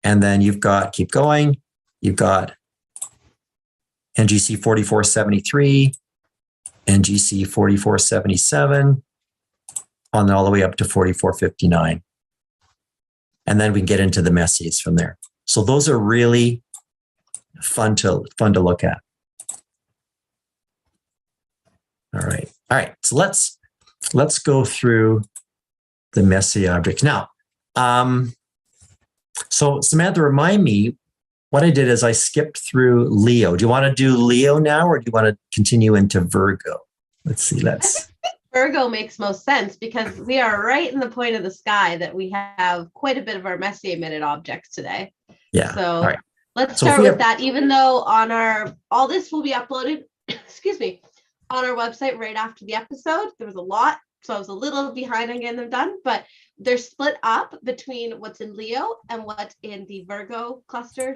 And then you've got, keep going, you've got NGC 4473, NGC 4477, on all the way up to 4459. And then we can get into the Messiers from there. So those are really fun to look at. All right. So let's go through the Messier objects now. So Samantha, remind me, what I did is I skipped through Leo. Do you want to do Leo now, or do you want to continue into Virgo? Let's see. Virgo makes most sense because we are right in the point of the sky that we have quite a bit of our Messier Minute objects today. Yeah. So all right. Let's start with that, even though all this will be uploaded, excuse me, on our website right after the episode. There was a lot, so I was a little behind on getting them done, but they're split up between what's in Leo and what's in the Virgo cluster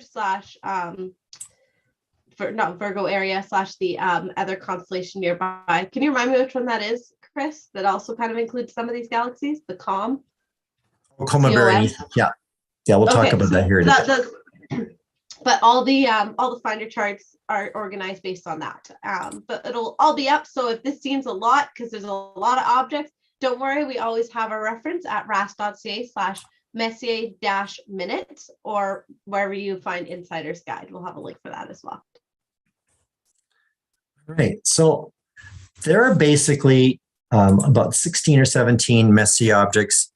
Virgo area / the other constellation nearby. Can you remind me which one that is, Chris? That also kind of includes some of these galaxies, the Coma. Coma. Yeah, we'll talk about that here. But all the finder charts are organized based on that. But it'll all be up. So if this seems a lot, because there's a lot of objects, don't worry. We always have a reference at rasc.ca /Messier-Minutes, or wherever you find Insider's Guide. We'll have a link for that as well. Right. So there are basically about 16 or 17 Messier objects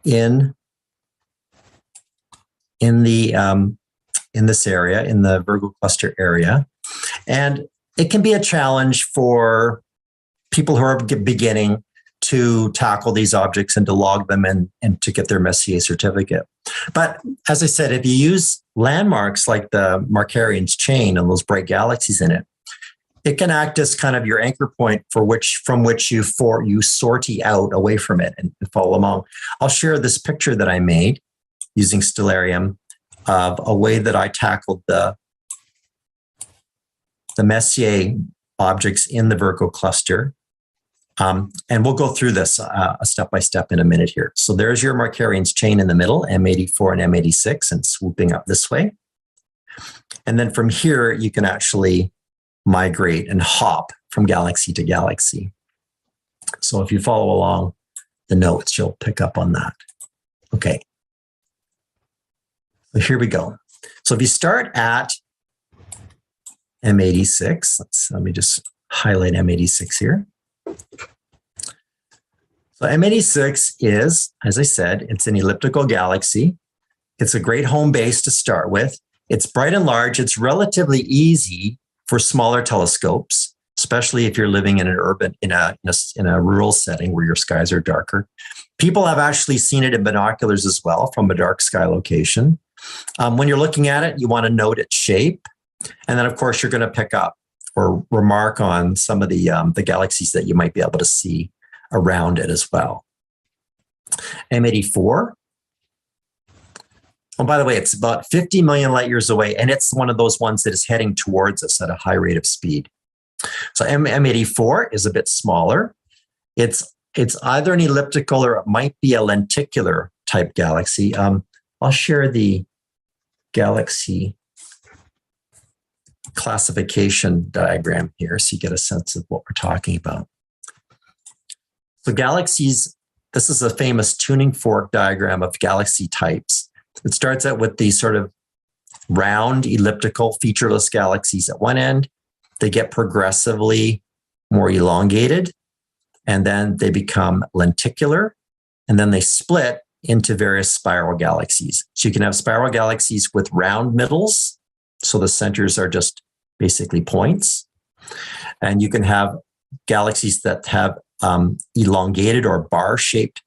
in this area, in the Virgo cluster area. And it can be a challenge for people who are beginning to tackle these objects and to log them and to get their Messier certificate. But as I said, if you use landmarks like the Markarian's chain and those bright galaxies in it, it can act as kind of your anchor point from which you sortie out away from it and follow along. I'll share this picture that I made using Stellarium of a way that I tackled the Messier objects in the Virgo cluster. And we'll go through this step by step in a minute here. So there's your Markarian's chain in the middle, M84 and M86, and swooping up this way. And then from here, you can actually migrate and hop from galaxy to galaxy. So if you follow along the notes, you'll pick up on that. Okay. So here we go. So if you start at M86, let me just highlight M86 here. So M86 is, as I said, it's an elliptical galaxy. It's a great home base to start with. It's bright and large. It's relatively easy for smaller telescopes, especially if you're living in an urban, in a rural setting where your skies are darker. People have actually seen it in binoculars as well from a dark sky location. When you're looking at it, you want to note its shape. And then, of course, you're going to pick up or remark on some of the galaxies that you might be able to see around it as well. M84. Oh, by the way, it's about 50 million light years away, and it's one of those ones that is heading towards us at a high rate of speed. So M84 is a bit smaller. It's either an elliptical or it might be a lenticular type galaxy. I'll share the galaxy classification diagram here so you get a sense of what we're talking about. So galaxies, this is a famous tuning fork diagram of galaxy types. It starts out with these sort of round, elliptical, featureless galaxies at one end. They get progressively more elongated, and then they become lenticular, and then they split into various spiral galaxies. So you can have spiral galaxies with round middles, so the centers are just basically points. And you can have galaxies that have elongated or bar-shaped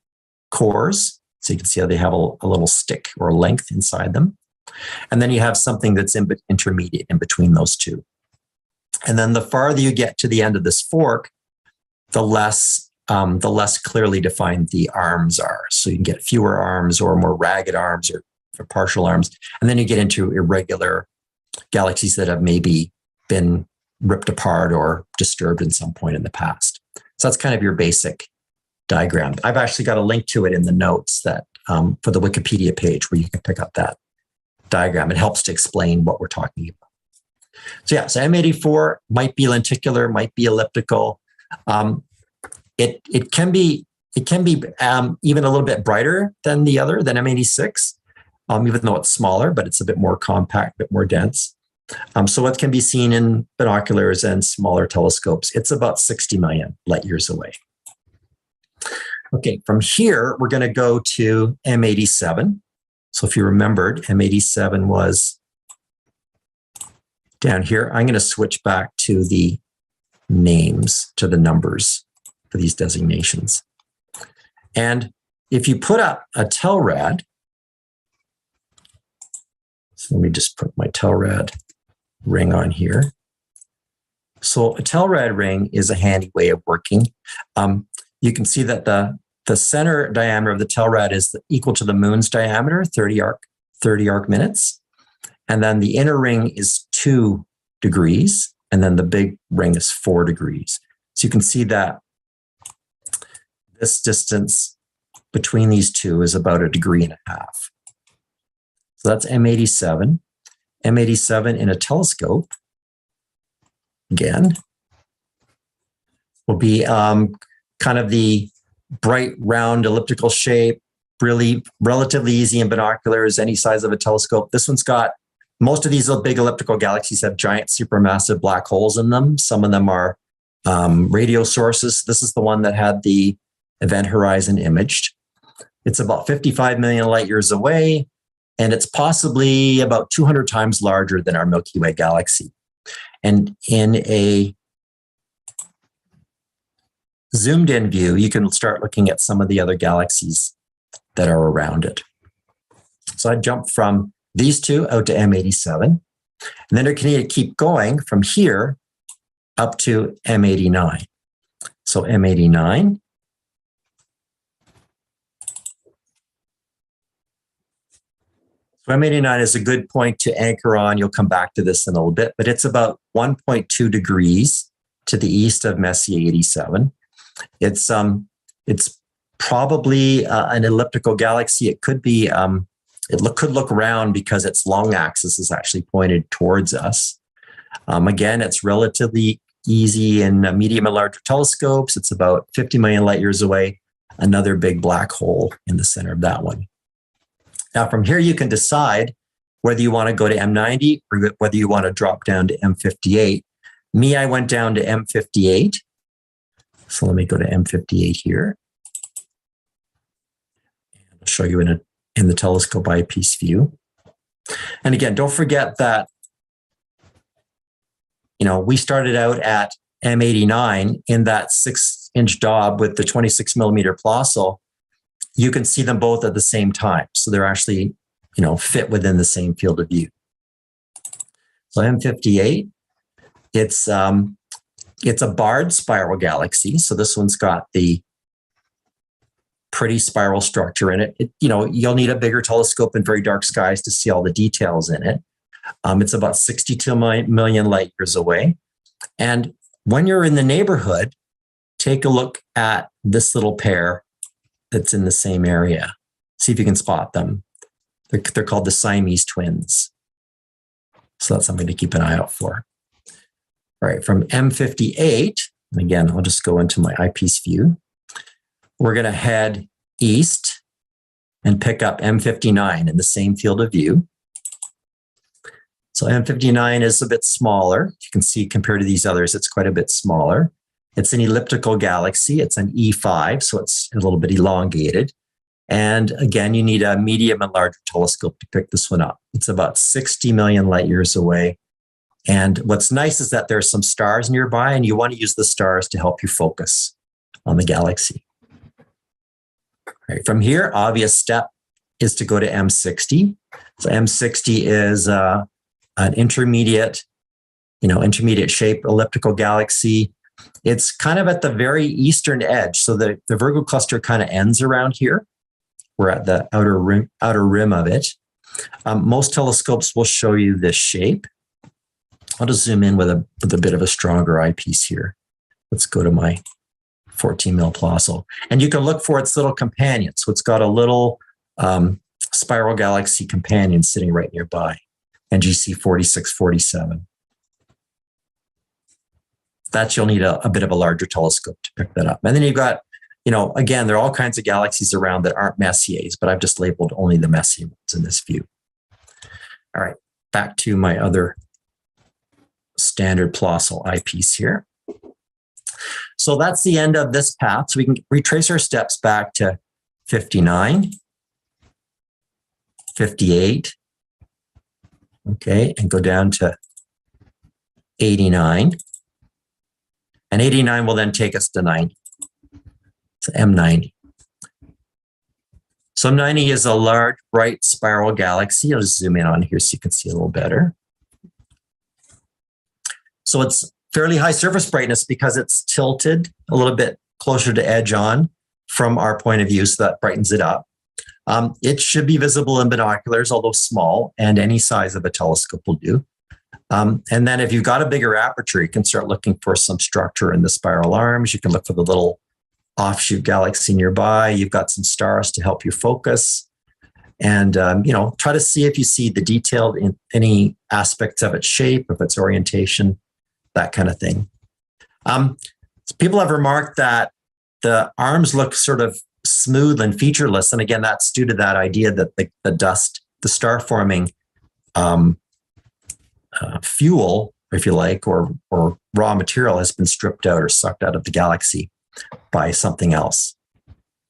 cores. So you can see how they have a little stick or length inside them. And then you have something that's intermediate in between those two. And then the farther you get to the end of this fork, the less clearly defined the arms are. So you can get fewer arms or more ragged arms or partial arms. And then you get into irregular galaxies that have maybe been ripped apart or disturbed in some point in the past. So that's kind of your basic diagram. I've actually got a link to it in the notes that for the Wikipedia page where you can pick up that diagram. It helps to explain what we're talking about. So yeah, so M84 might be lenticular, might be elliptical. It can be even a little bit brighter than the other, than M86, even though it's smaller, but it's a bit more compact, a bit more dense. So what can be seen in binoculars and smaller telescopes, it's about 60 million light years away. Okay, from here, we're going to go to M87. So if you remembered, M87 was down here. I'm going to switch back to the names, to the numbers for these designations. And if you put up a Telrad, so let me just put my Telrad ring on here. So a Telrad ring is a handy way of working. You can see that the center diameter of the Telrad is equal to the moon's diameter, 30 arc minutes. And then the inner ring is 2 degrees, and then the big ring is 4 degrees. So you can see that this distance between these two is about 1.5 degrees. So that's M87. M87 in a telescope, again, will be kind of the bright, round, elliptical shape, really relatively easy in binoculars, any size of a telescope. This one's got, most of these big elliptical galaxies have giant supermassive black holes in them. Some of them are radio sources. This is the one that had the event horizon imaged. It's about 55 million light years away, and it's possibly about 200 times larger than our Milky Way galaxy. And in a zoomed in view, you can start looking at some of the other galaxies that are around it. So I jumped from these two out to M87, and then I can keep going from here up to M89. So M89. So M89 is a good point to anchor on. You'll come back to this in a little bit, but it's about 1.2 degrees to the east of Messier 87. It's probably an elliptical galaxy. It could be, could look round because its long axis is actually pointed towards us. Again, it's relatively easy in medium and larger telescopes. It's about 50 million light years away. Another big black hole in the center of that one. Now, from here, you can decide whether you want to go to M90 or whether you want to drop down to M58. Me, I went down to M58. So let me go to M58 here. And I'll show you in the telescope eyepiece view. And again, don't forget that, we started out at M89 in that 6-inch Dob with the 26 millimeter Plossl. You can see them both at the same time. So they're actually, fit within the same field of view. So M58, it's a barred spiral galaxy. So this one's got the pretty spiral structure in it. You'll need a bigger telescope in very dark skies to see all the details in it. It's about 62 million light years away. And when you're in the neighborhood, take a look at this little pair that's in the same area. See if you can spot them. They're called the Siamese twins. So that's something to keep an eye out for. All right, from M58, and again, I'll just go into my eyepiece view. We're going to head east and pick up M59 in the same field of view. So M59 is a bit smaller. You can see compared to these others, it's quite a bit smaller. It's an elliptical galaxy. It's an E5, so it's a little bit elongated. And again, you need a medium and larger telescope to pick this one up. It's about 60 million light years away. And what's nice is that there's some stars nearby, and you want to use the stars to help you focus on the galaxy. All right, from here, obvious step is to go to M60. So M60 is an intermediate shape elliptical galaxy. It's kind of at the very eastern edge. So the Virgo cluster kind of ends around here. We're at the outer rim of it. Most telescopes will show you this shape. I'll just zoom in with a bit of a stronger eyepiece here. Let's go to my 14 mil Plossl. And you can look for its little companion. So it's got a little spiral galaxy companion sitting right nearby, NGC 4647. That you'll need a bit of a larger telescope to pick that up. And then you've got, again, there are all kinds of galaxies around that aren't Messiers, but I've just labeled only the Messier ones in this view. All right, back to my other standard Plossl eyepiece here. So that's the end of this path. So we can retrace our steps back to 59, 58, okay, and go down to 89. And 89 will then take us to 90. So M90. So M90 is a large, bright spiral galaxy. I'll just zoom in on here so you can see a little better. So it's fairly high surface brightness because it's tilted a little bit closer to edge on from our point of view, so that brightens it up. It should be visible in binoculars, although small, and any size of a telescope will do. And then if you've got a bigger aperture, you can start looking for some structure in the spiral arms. You can look for the little offshoot galaxy nearby. You've got some stars to help you focus. And, try to see if you see the detail in any aspects of its shape, of its orientation, that kind of thing. So people have remarked that the arms look sort of smooth and featureless. And again, that's due to that idea that the dust, the star forming fuel, if you like, or raw material has been stripped out or sucked out of the galaxy by something else.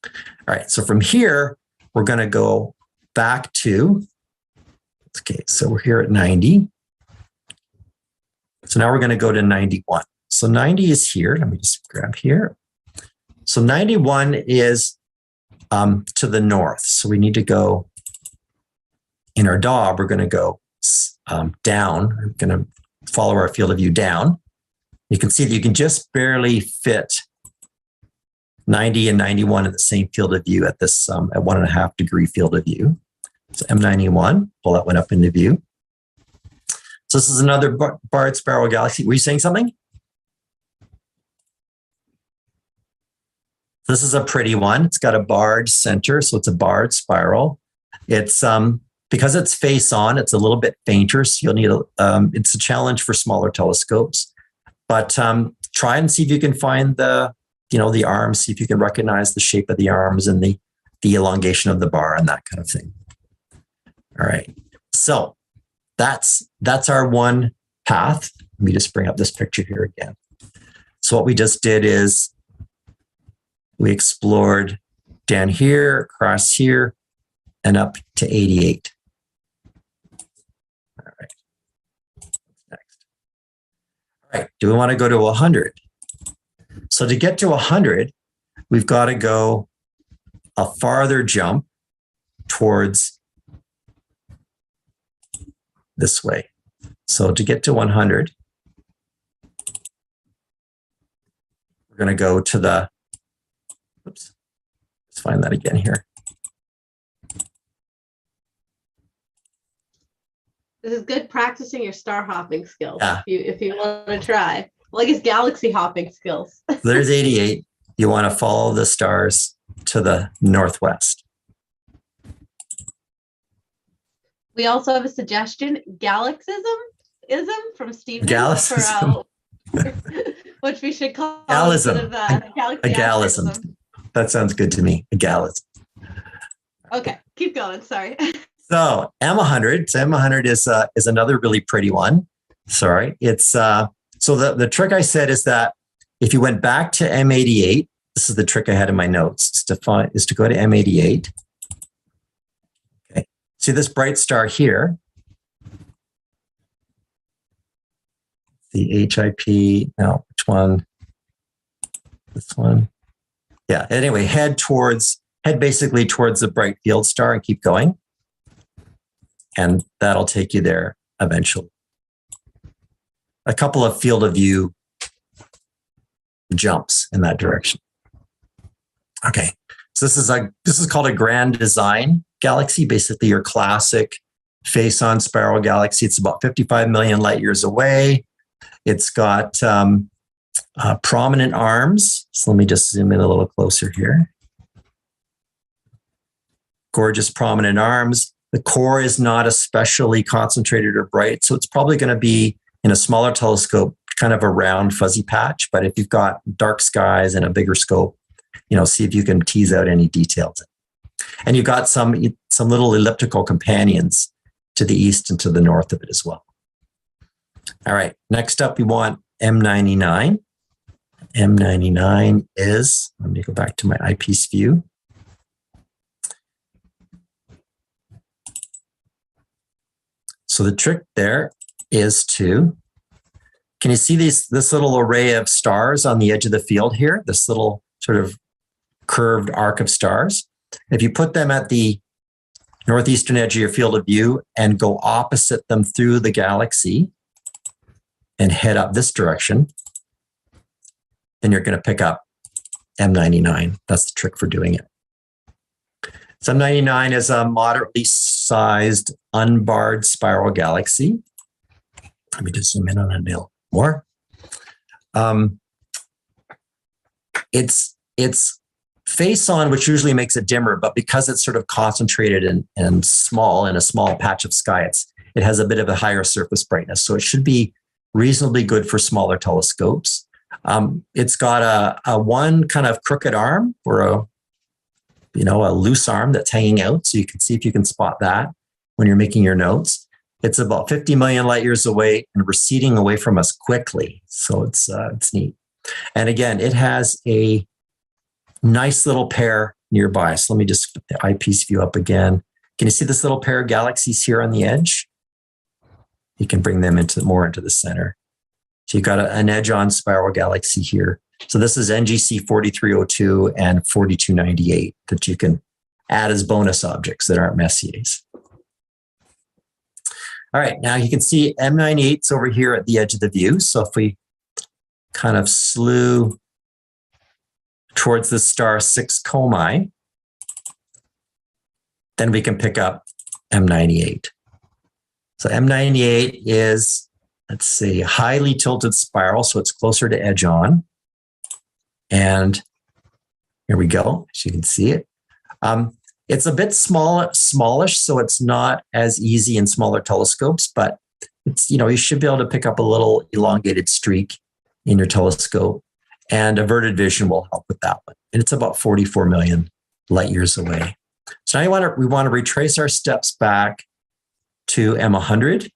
All right, so from here, we're going to go back to, okay, so we're here at 90. So now we're going to go to 91. So 90 is here. Let me just grab here. So 91 is to the north. So we need to go in our DOB, we're going to go down. We're going to follow our field of view down. You can see that you can just barely fit 90 and 91 in the same field of view at this at 1.5 degree field of view. So M91, pull that one up into view. So this is another barred spiral galaxy. Were you saying something? This is a pretty one. It's got a barred center, so it's a barred spiral. It's because it's face on, it's a little bit fainter, so you'll need it's a challenge for smaller telescopes. But try and see if you can find the arms, see if you can recognize the shape of the arms and the elongation of the bar and that kind of thing. All right, so that's our one path. Let me just bring up this picture here again. So what we just did is we explored down here, across here, and up to 88. All right. Next. All right. Do we want to go to 100? So to get to 100, we've got to go a farther jump towards this way. So to get to 100, we're going to go to the, oops, let's find that again here. This is good practicing your star hopping skills. Yeah. If you want to try. Well, I guess galaxy hopping skills. There's 88. You want to follow the stars to the northwest. We also have a suggestion, galaxism from Steve. Galaxism. Which we should call Galism. A galism. That sounds good to me. A galism. Okay, keep going. Sorry. So M100. So M100 is another really pretty one. Sorry, it's so the trick I said is that if you went back to M88, this is the trick I had in my notes, is to go to M88. Okay, see this bright star here. The HIP. No, which one? This one. Yeah. Anyway, head basically towards the bright field star and keep going. And that'll take you there eventually. A couple of field of view jumps in that direction. Okay. So this is called a grand design galaxy, basically your classic face-on spiral galaxy. It's about 55 million light years away. It's got prominent arms. So let me just zoom in a little closer here. gorgeous prominent arms. The core is not especially concentrated or bright, so it's probably going to be in a smaller telescope, kind of a round fuzzy patch. But if you've got dark skies and a bigger scope, see if you can tease out any details. And you've got some little elliptical companions to the east and to the north of it as well. All right, next up we want M99. M99 is, let me go back to my eyepiece view. So the trick there is can you see this little array of stars on the edge of the field here? This little sort of curved arc of stars. If you put them at the northeastern edge of your field of view and go opposite them through the galaxy and head up this direction, then you're going to pick up M99. That's the trick for doing it. So M99 is a moderately sized unbarred spiral galaxy. Let me just zoom in on it a little more. It's face on, which usually makes it dimmer, but because it's sort of concentrated and small in a small patch of sky, it has a bit of a higher surface brightness. So it should be reasonably good for smaller telescopes. It's got a one kind of crooked arm or a loose arm that's hanging out. So you can see if you can spot that when you're making your notes. It's about 50 million light years away and receding away from us quickly. So it's neat. And again, it has a nice little pair nearby. So let me just put the eyepiece view up again. Can you see this little pair of galaxies here on the edge? You can bring them more into the center. So you've got an edge-on spiral galaxy here. So this is NGC 4302 and 4298 that you can add as bonus objects that aren't Messiers. All right, now you can see M98's over here at the edge of the view. So if we kind of slew towards the star 6 Coma, then we can pick up M98. So M98 is, let's see, highly tilted spiral, so it's closer to edge on. And here we go, as you can see it. It's a bit smallish, so it's not as easy in smaller telescopes, but it's, you should be able to pick up a little elongated streak in your telescope, and averted vision will help with that one. And it's about 44 million light years away. So now we want to retrace our steps back to M100,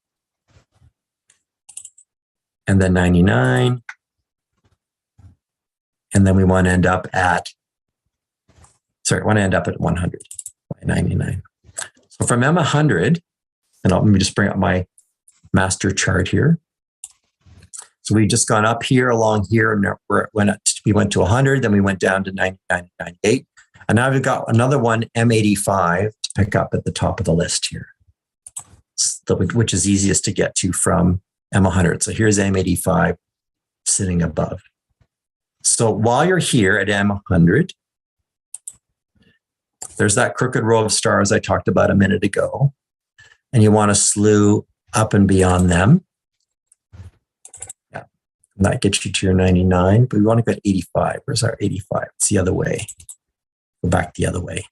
and then 99, and then we want to end up at 100, 99. So from M100, and let me just bring up my master chart here. So we've just gone up here, along here, and we went to 100, then we went down to 99, 98. And now we've got another one, M85, to pick up at the top of the list here, which is easiest to get to from M100. So here's M85 sitting above. So while you're here at M100, there's that crooked row of stars I talked about a minute ago, and you want to slew up and beyond them. Yeah, and that gets you to your 99, but we want to go at 85. Where's our 85? It's the other way. Go back the other way.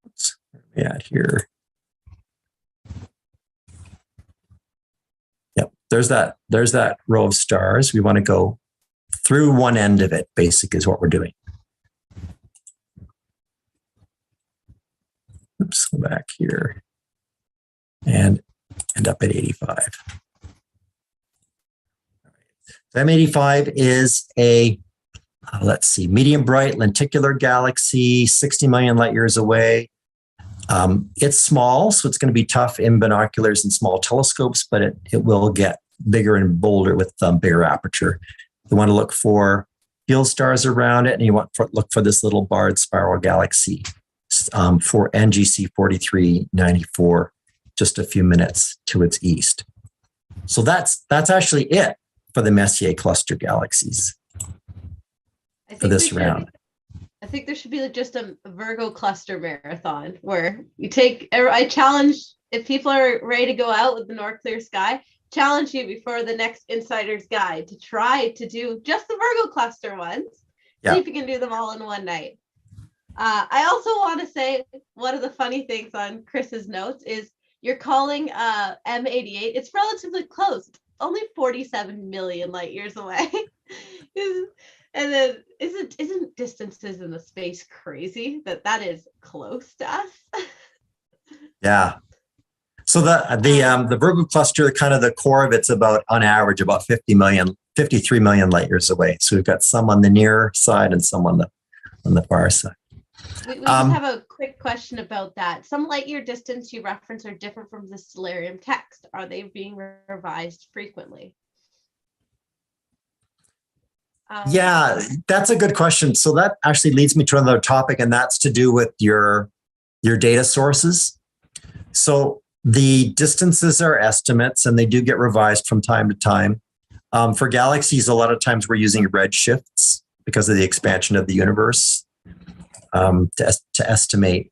Oops, where are we at here? Yep, there's that row of stars. We want to go through one end of it, basically, is what we're doing. Oops, go back here and end up at 85. So M85 is a, let's see, medium bright lenticular galaxy, 60 million light years away. It's small, so it's going to be tough in binoculars and small telescopes, but it will get bigger and bolder with bigger aperture. You want to look for field stars around it, and you want to look for this little barred spiral galaxy for NGC 4394, just a few minutes to its east. So that's actually it for the Messier cluster galaxies for this round. I think there should be just a Virgo Cluster marathon where you I challenge, if people are ready to go out with the North clear sky, challenge you before the next Insider's Guide to try to do just the Virgo cluster ones. Yeah. See if you can do them all in one night. I also want to say one of the funny things on Chris's notes is you're calling M88. It's relatively close. It's only 47 million light years away. And then isn't distances in the space crazy that is close to us? Yeah. So the Virgo cluster, kind of the core of it's about, on average, about 53 million light years away. So we've got some on the near side and some on the far side. We just have a quick question about that. Some light year distance you reference are different from the stellarium text. Are they being revised frequently? Yeah, that's a good question. So that actually leads me to another topic, and that's to do with your data sources. So the distances are estimates, and they do get revised from time to time. For galaxies, a lot of times we're using redshifts because of the expansion of the universe to estimate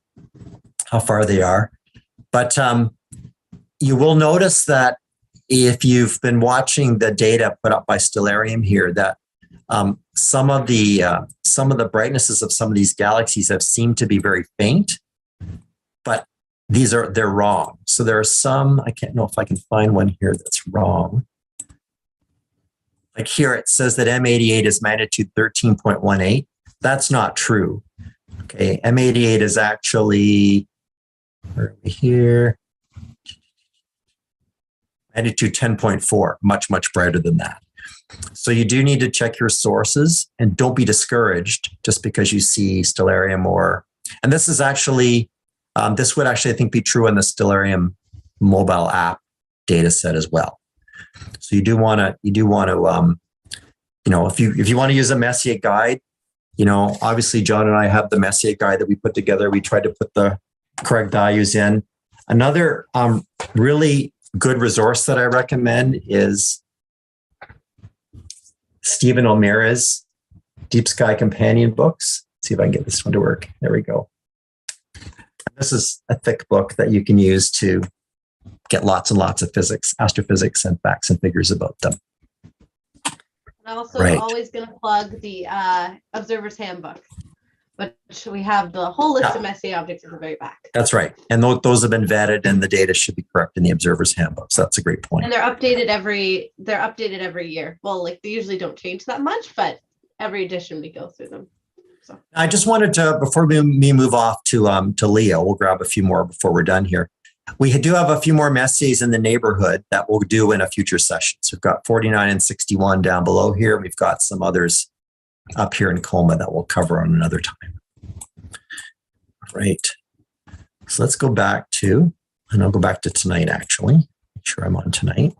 how far they are. But you will notice that if you've been watching the data put up by Stellarium here, that some of the brightnesses of some of these galaxies have seemed to be very faint, but they're wrong. So there are some, I can't know if I can find one here that's wrong. Like here, it says that M88 is magnitude 13.18. That's not true. Okay, M88 is actually, where are we here? Magnitude 10.4, much, much brighter than that. So you do need to check your sources, and don't be discouraged just because you see Stellarium and this is actually, this would actually, I think, be true in the Stellarium mobile app data set as well. So you do want to, if you want to use a Messier guide, obviously John and I have the Messier guide that we put together. We tried to put the correct values in. Another really good resource that I recommend is Stephen O'Meara's Deep Sky Companion books. Let's see if I can get this one to work. There we go. This is a thick book that you can use to get lots and lots of physics, astrophysics, and facts and figures about them. And also, always going to plug the Observer's Handbook, which we have the whole list of Messier objects at the very back. That's right. And those have been vetted, and the data should be correct in the Observer's Handbook. So that's a great point. And they're updated every year. Well, they usually don't change that much, but every edition we go through them. So I just wanted to, before we move off to Leo, we'll grab a few more before we're done here. We do have a few more Messiers in the neighborhood that we'll do in a future session. So we've got 49 and 61 down below here. We've got some others up here in Coma that we'll cover on another time. Right. So let's go back to, and I'll go back to tonight, actually. Make sure I'm on tonight.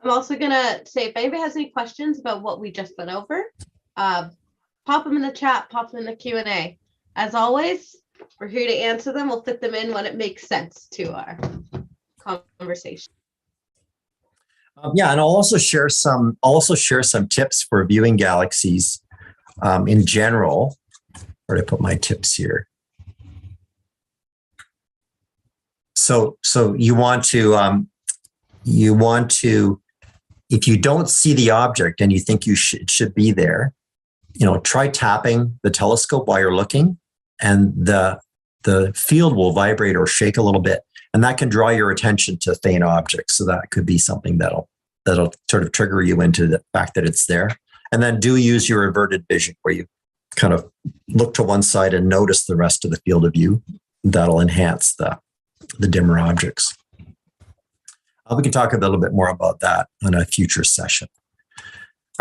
I'm also going to say, if anybody has any questions about what we just went over, pop them in the chat, pop them in the Q&A. As always, we're here to answer them. We'll fit them in when it makes sense to our conversation. Yeah, and I'll also share some tips for viewing galaxies in general. Where did I put my tips here? So you want to if you don't see the object and you think you should be there, try tapping the telescope while you're looking, and the field will vibrate or shake a little bit, and that can draw your attention to faint objects. So that could be something that'll sort of trigger you into the fact that it's there. And then do use your averted vision, where you kind of look to one side and notice the rest of the field of view. That'll enhance the dimmer objects. We can talk a little bit more about that on a future session.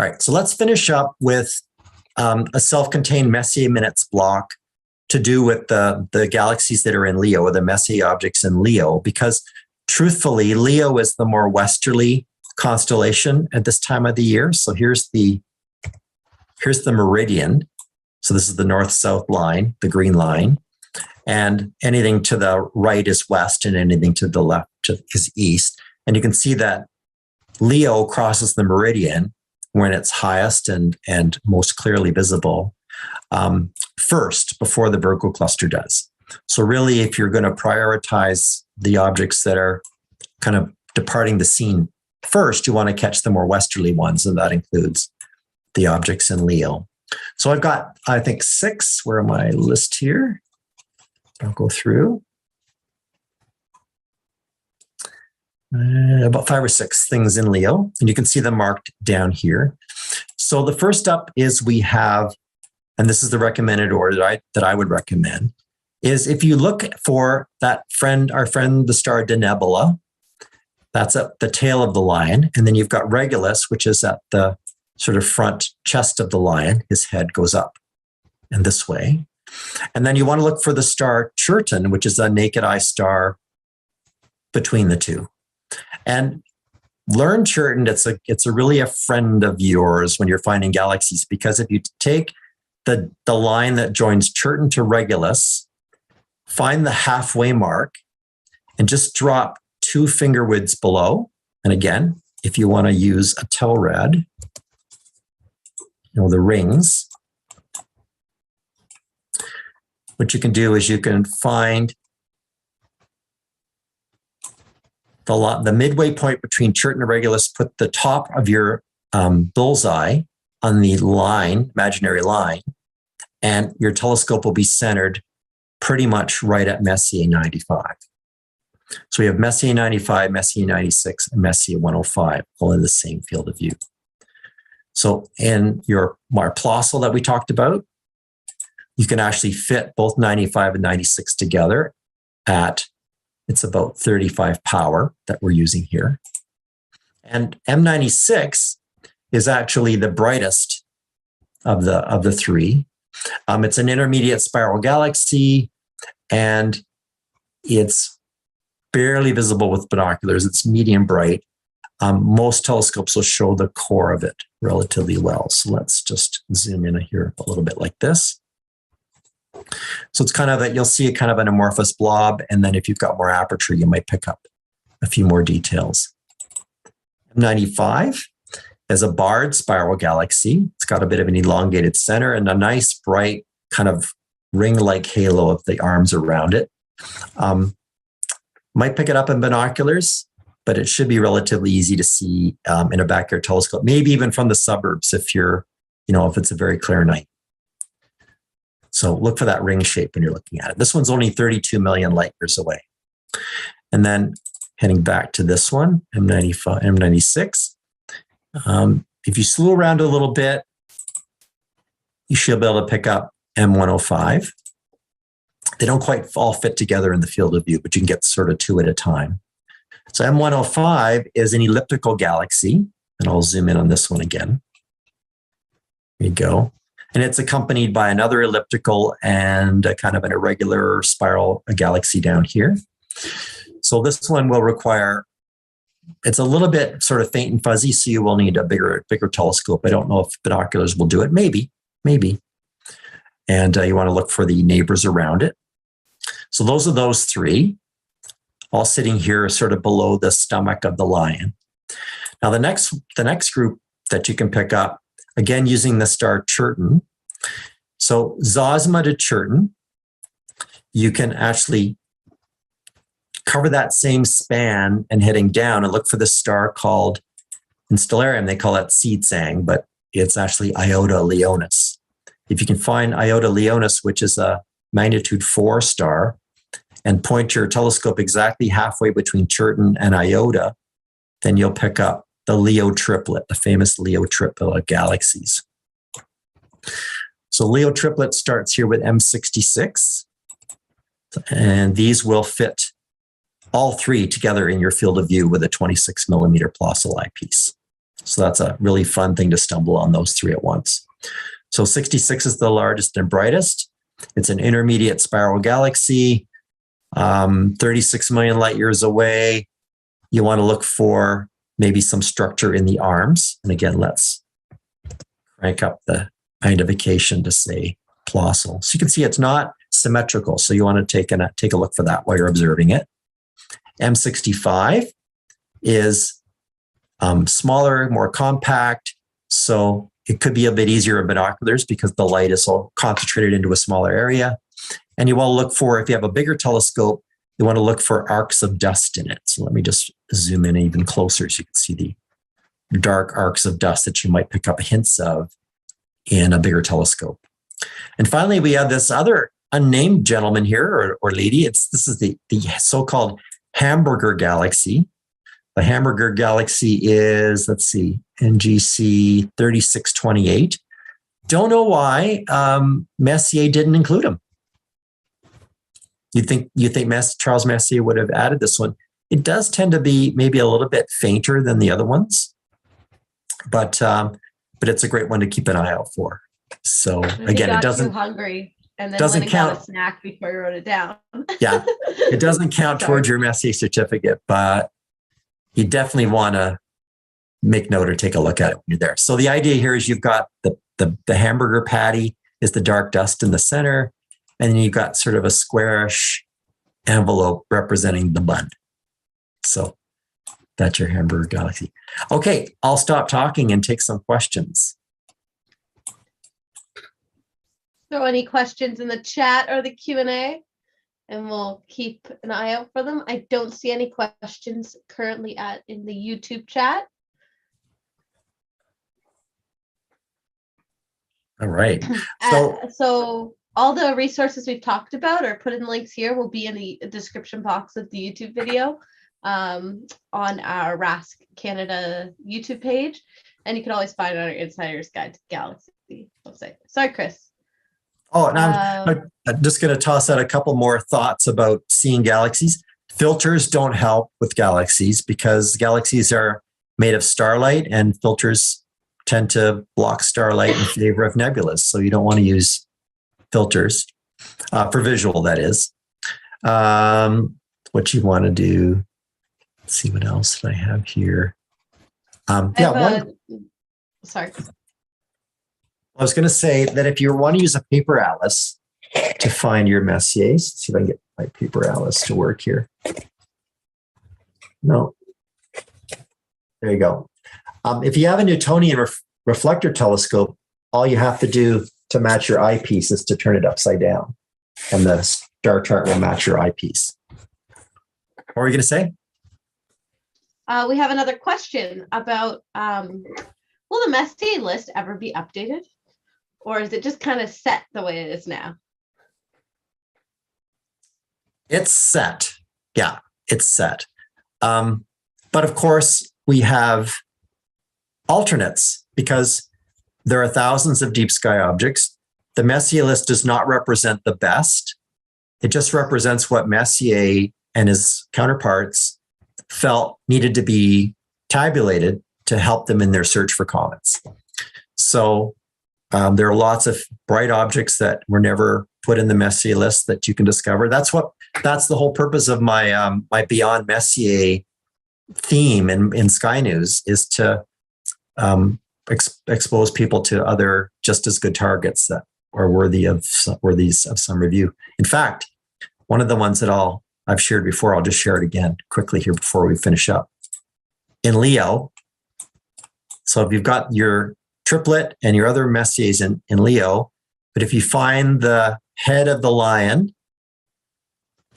All right, so let's finish up with a self-contained Messier Minutes block to do with the galaxies that are in Leo, or the Messier objects in Leo, because truthfully, Leo is the more westerly constellation at this time of the year. So here's the meridian. So this is the north-south line, the green line. And anything to the right is west, and anything to the left is east. And you can see that Leo crosses the meridian when it's highest and most clearly visible first, before the Virgo cluster does. So really, if you're going to prioritize the objects that are kind of departing the scene first, you want to catch the more westerly ones, and that includes the objects in Leo. So I've got, I think, 6. Where am I list here? I'll go through. About 5 or 6 things in Leo, and you can see them marked down here. So the first up is we have, and this is the recommended order that I would recommend, is if you look for that friend, our friend, the star Denebola, that's at the tail of the lion. And then you've got Regulus, which is at the sort of front chest of the lion. His head goes up and this way. And then you want to look for the star Cherton, which is a naked eye star between the two. And learn Cherton. It's really a friend of yours when you're finding galaxies, because if you take the line that joins Cherton to Regulus, find the halfway mark, and just drop 2 finger widths below. And again, if you want to use a Telrad, the rings, what you can do is you can find the midway point between Cherton and Regulus, put the top of your bullseye on the line, imaginary line, and your telescope will be centered pretty much right at Messier 95. So we have Messier 95, Messier 96, and Messier 105, all in the same field of view. So in your Plössl that we talked about, you can actually fit both 95 and 96 together at, it's about 35 power that we're using here. And M96 is actually the brightest of the 3. It's an intermediate spiral galaxy, and it's barely visible with binoculars. It's medium bright. Most telescopes will show the core of it relatively well. So let's just zoom in here a little bit like this. So it's kind of that you'll see a kind of an amorphous blob, and then if you've got more aperture, you might pick up a few more details. M95 is a barred spiral galaxy. It's got a bit of an elongated center and a nice bright kind of ring-like halo of the arms around it. Might pick it up in binoculars, but it should be relatively easy to see in a backyard telescope, maybe even from the suburbs if you're, if it's a very clear night. So look for that ring shape when you're looking at it. This one's only 32 million light years away. And then heading back to this one, M95, M96. If you slew around a little bit, you should be able to pick up M105. They don't quite all fit together in the field of view, but you can get sort of 2 at a time. So M105 is an elliptical galaxy, and I'll zoom in on this one again. There you go. And it's accompanied by another elliptical and a kind of an irregular spiral galaxy down here. So this one will require, it's a little bit sort of faint and fuzzy, so you will need a bigger telescope. I don't know if binoculars will do it. Maybe. And you want to look for the neighbors around it. So those are those 3, all sitting here sort of below the stomach of the lion. Now the next group that you can pick up, again using the star Cherton. So Zosma to Cherton, you can actually cover that same span and heading down and look for the star called, in Stellarium they call it Seedsang, but it's actually Iota Leonis. If you can find Iota Leonis, which is a magnitude 4 star, and point your telescope exactly halfway between Cherton and Iota, then you'll pick up the Leo Triplet, the famous Leo Triplet of galaxies. So Leo Triplet starts here with M66, and these will fit all 3 together in your field of view with a 26 millimeter Plössl eyepiece. So that's a really fun thing to stumble on those 3 at once. So 66 is the largest and brightest. It's an intermediate spiral galaxy, 36 million light years away. You want to look for maybe some structure in the arms. And again, let's crank up the magnification to say Plössl. So you can see it's not symmetrical. So you want to take a look for that while you're observing it. M65 is smaller, more compact. So it could be a bit easier in binoculars because the light is all concentrated into a smaller area. And you want to look for, if you have a bigger telescope, you want to look for arcs of dust in it. So let me just zoom in even closer so you can see the dark arcs of dust that you might pick up hints of in a bigger telescope. And finally, we have this other unnamed gentleman here or lady. This is the so-called hamburger galaxy. The hamburger galaxy is, let's see, NGC 3628. Don't know why Messier didn't include him. You think Charles Messier would have added this one? It does tend to be maybe a little bit fainter than the other ones, but it's a great one to keep an eye out for. So again, it doesn't. Too hungry, and then doesn't went and count. got a snack before you wrote it down. Yeah, it doesn't count towards your Messier certificate, but you definitely want to make note or take a look at it when you're there. So the idea here is you've got the hamburger patty is the dark dust in the center, and then you've got sort of a squarish envelope representing the bun. So that's your hamburger galaxy. Okay, I'll stop talking and take some questions. Throw any questions in the chat or the Q&A, and we'll keep an eye out for them. I don't see any questions currently in the YouTube chat. All right. So all the resources we've talked about or put in links here will be in the description box of the YouTube video on our RASC Canada YouTube page. And you can always find it on our Insider's Guide to Galaxy website. Sorry, Chris. Oh, and I'm just going to toss out a couple more thoughts about seeing galaxies. Filters don't help with galaxies because galaxies are made of starlight, and filters tend to block starlight in favor of nebulas. So you don't want to use filters for visual, that is. What you want to do, let's see what else did I have here. Sorry. I was going to say that if you want to use a paper atlas to find your Messiers, let's see if I can get my paper atlas to work here. No. There you go. If you have a Newtonian reflector telescope, all you have to do to match your eyepiece is to turn it upside down, and the star chart will match your eyepiece. What were you going to say? We have another question about, will the Messier list ever be updated? Or is it just kind of set the way it is now? It's set. Yeah, it's set. But of course, we have alternates because there are thousands of deep sky objects. The Messier list does not represent the best. It just represents what Messier and his counterparts felt needed to be tabulated to help them in their search for comets. So there are lots of bright objects that were never put in the Messier list that you can discover. That's the whole purpose of my my Beyond Messier theme in Sky News, is to expose people to other just as good targets that are worthy of some review. In fact, one of the ones that I've shared before, I'll just share it again quickly here before we finish up. In Leo, so if you've got your Triplet and your other Messiers in Leo, but if you find the head of the lion,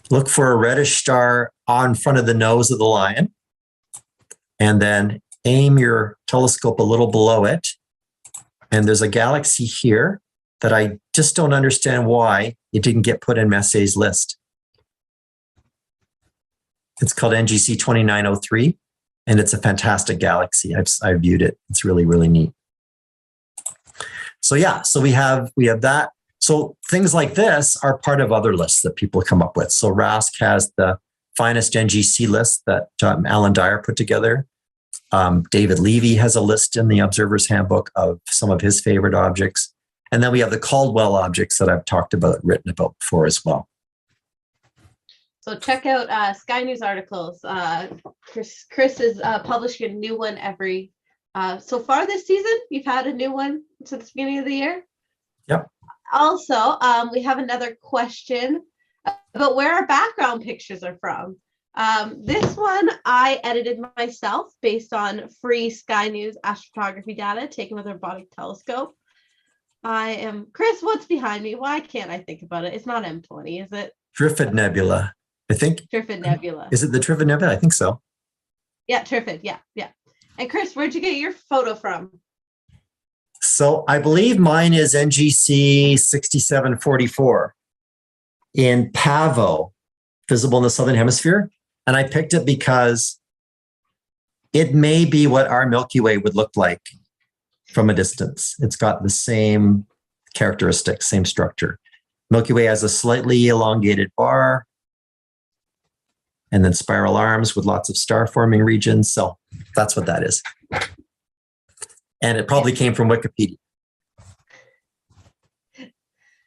look for a reddish star on front of the nose of the lion, and then aim your telescope a little below it. And there's a galaxy here that I just don't understand why it didn't get put in Messier's list. It's called NGC 2903, and it's a fantastic galaxy. I've viewed it. It's really, really neat. So yeah, so we have that. So things like this are part of other lists that people come up with. So RASC has the finest NGC list that Alan Dyer put together. David Levy has a list in the Observer's Handbook of some of his favorite objects. And then we have the Caldwell objects that I've written about before as well. So check out Sky News articles. Chris is publishing a new one every, so far this season, you've had a new one since the beginning of the year? Yep. Also, we have another question about where our background pictures are from. This one I edited myself based on free Sky News astrophotography data taken with a robotic telescope. Chris, what's behind me? Why can't I think about it? It's not M20, is it? Trifid Nebula. I think. Trifid Nebula. Is it the Triplet Nebula? I think so. Yeah, Trifid. Yeah, yeah. And Chris, where'd you get your photo from? So I believe mine is NGC 6744 in Pavo, visible in the Southern Hemisphere. And I picked it because it may be what our Milky Way would look like from a distance. It's got the same characteristics, same structure. Milky Way has a slightly elongated bar and then spiral arms with lots of star forming regions. So that's what that is. And it probably came from Wikipedia.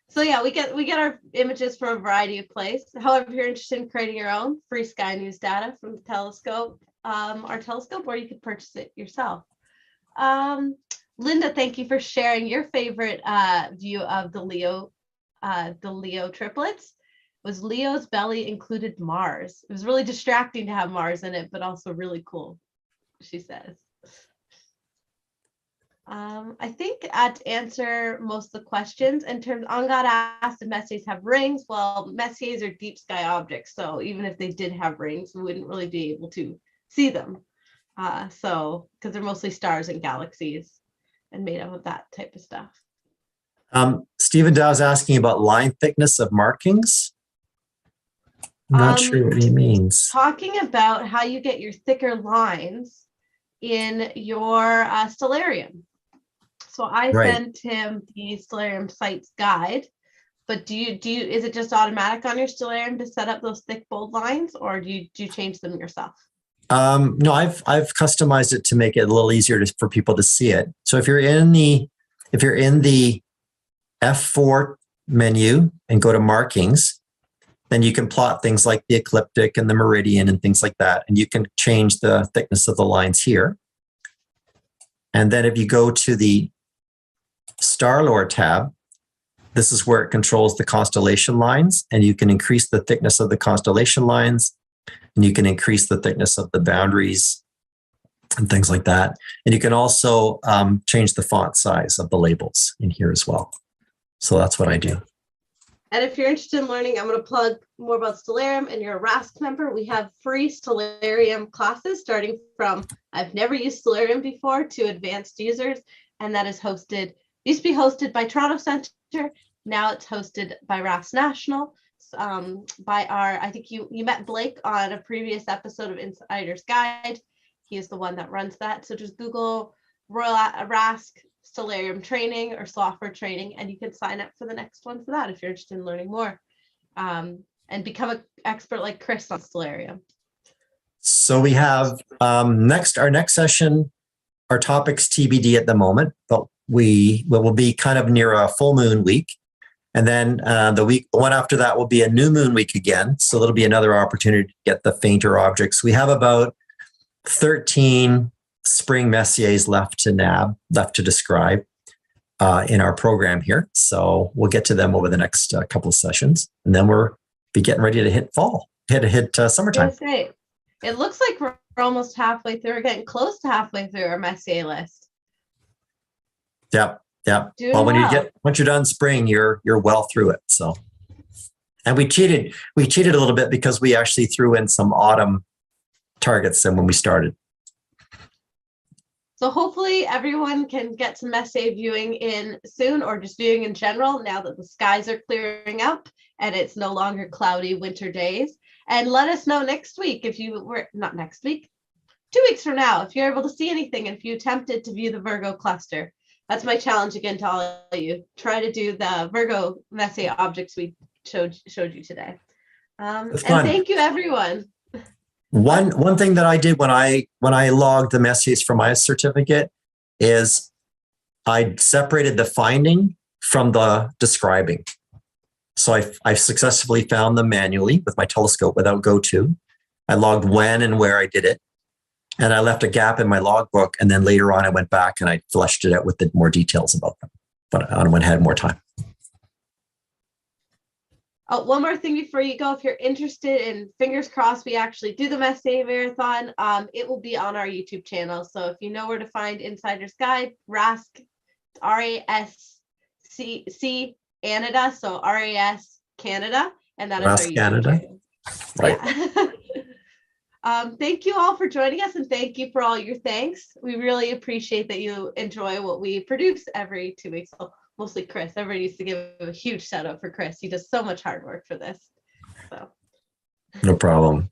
So yeah, we get our images from a variety of places. However, if you're interested in creating your own free Sky News data from the telescope, our telescope, or you could purchase it yourself. Linda, thank you for sharing your favorite view of the Leo triplets. Was Leo's belly included Mars? It was really distracting to have Mars in it, but also really cool, she says. I think to answer most of the questions in terms, Angad asked if Messiers have rings. Well, Messiers are deep sky objects, so even if they did have rings, we wouldn't really be able to see them. So because they're mostly stars and galaxies and made up of that type of stuff. Stephen Dow is asking about line thickness of markings. I'm not sure what he means. Talking about how you get your thicker lines in your stellarium. So I sent him the Stellarium Sites guide, but do you is it just automatic on your Stellarium to set up those thick bold lines, or do you change them yourself? No, I've customized it to make it a little easier for people to see it. So if you're in the F4 menu and go to markings, then you can plot things like the ecliptic and the meridian and things like that, and you can change the thickness of the lines here. And then if you go to the Star Lore tab, this is where it controls the constellation lines, and you can increase the thickness of the constellation lines, and you can increase the thickness of the boundaries and things like that. And you can also change the font size of the labels in here as well. So that's what I do. And if you're interested in learning, I'm going to plug more about Stellarium and you're a RASC member, we have free Stellarium classes starting from I've never used Stellarium before to advanced users. And that is used to be hosted by Toronto Centre. Now it's hosted by RASC National. I think you met Blake on a previous episode of Insider's Guide. He is the one that runs that. So just Google Royal RASC Stellarium training or software training, and you can sign up for the next one for that if you're interested in learning more and become an expert like Chris on Stellarium. So we have our next session, our topic's TBD at the moment, but we will be kind of near a full moon week. And then the one after that will be a new moon week again. So that'll be another opportunity to get the fainter objects. We have about 13 spring Messiers left to describe in our program here. So we'll get to them over the next couple of sessions. And then we'll be getting ready to hit fall, hit summertime. It looks like we're almost halfway through. We're getting close to halfway through our Messier list. Yep. Well, once you're done spring, you're well through it. So, and we cheated a little bit because we actually threw in some autumn targets than when we started. So hopefully everyone can get some Messier viewing in soon, or just viewing in general now that the skies are clearing up and it's no longer cloudy winter days. And let us know next week not next week, 2 weeks from now, if you're able to see anything and if you attempted to view the Virgo cluster. That's my challenge again to all of you. Try to do the Virgo Messier objects we showed you today. And thank you, everyone. One thing that I did when I logged the Messiers for my certificate is I separated the finding from the describing. So I successfully found them manually with my telescope without GoTo. I logged when and where I did it. And I left a gap in my logbook. And then later on, I went back and I fleshed it out with more details about them. But when I had more time. Oh, one more thing before you go. If you're interested in, fingers crossed, we actually do the Messier Marathon, it will be on our YouTube channel. So if you know where to find Insider's Guide, RASC, RASC Canada, so RAS Canada, and that is our YouTube channel. Right. Yeah. Thank you all for joining us, and thank you for all your thanks. We really appreciate that you enjoy what we produce every 2 weeks. Well, mostly Chris. Everybody needs to give a huge shout out for Chris. He does so much hard work for this. So No problem.